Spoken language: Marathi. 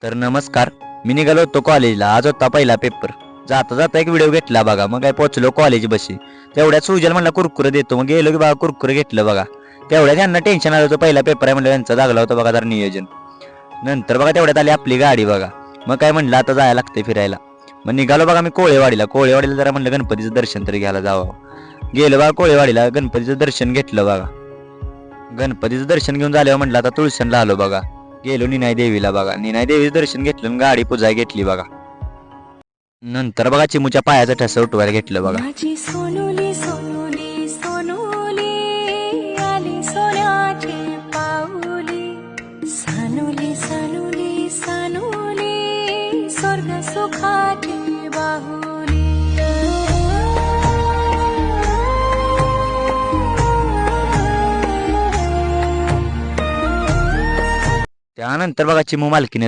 तर नमस्कार. मी निघालो होतो कॉलेजला. आज होता पहिला पेपर. जाता जाता एक व्हिडिओ घेतला बघा. मग काय पोचलो कॉलेज बशी. तेवढ्यात सुजल म्हणला कुरकुरे देतो. मग गेलो की बघा कुरकुरे घेतलं बघा. तेवढ्यात त्यांना टेन्शन आलं होतं, पहिला पेपर आहे म्हणलं, त्यांचा लागला होता बघा तर नियोजन. नंतर बघा तेवढ्यात आली आपली गाडी बघा. मग काय म्हणलं आता जायला लागते फिरायला. मग निघालो बघा मी कोळेवाडीला जरा म्हणलं गणपतीचं दर्शन तरी घ्यायला जावं. गेलो बघा कोळेवाडीला, गणपतीचं दर्शन घेतलं बघा. गणपतीचं दर्शन घेऊन झाल्यावर म्हटलं आता तुळशीला आलो बघा. गेलो निनाई देवीला बघा. निनाई देवीचं दर्शन घेतलं आणि गाडी पुजाय घेतली बघा. नंतर बघा चिमूच्या पायाचं ठस उठवायला घेतलं बघा. माझी सोनुली सोनुली सोनुली आली सोन्याची पाऊली, सानुली सानुली सानुली स्वर्ग सुखाची बाहुली. त्यानंतर बघा चिमू मालकीने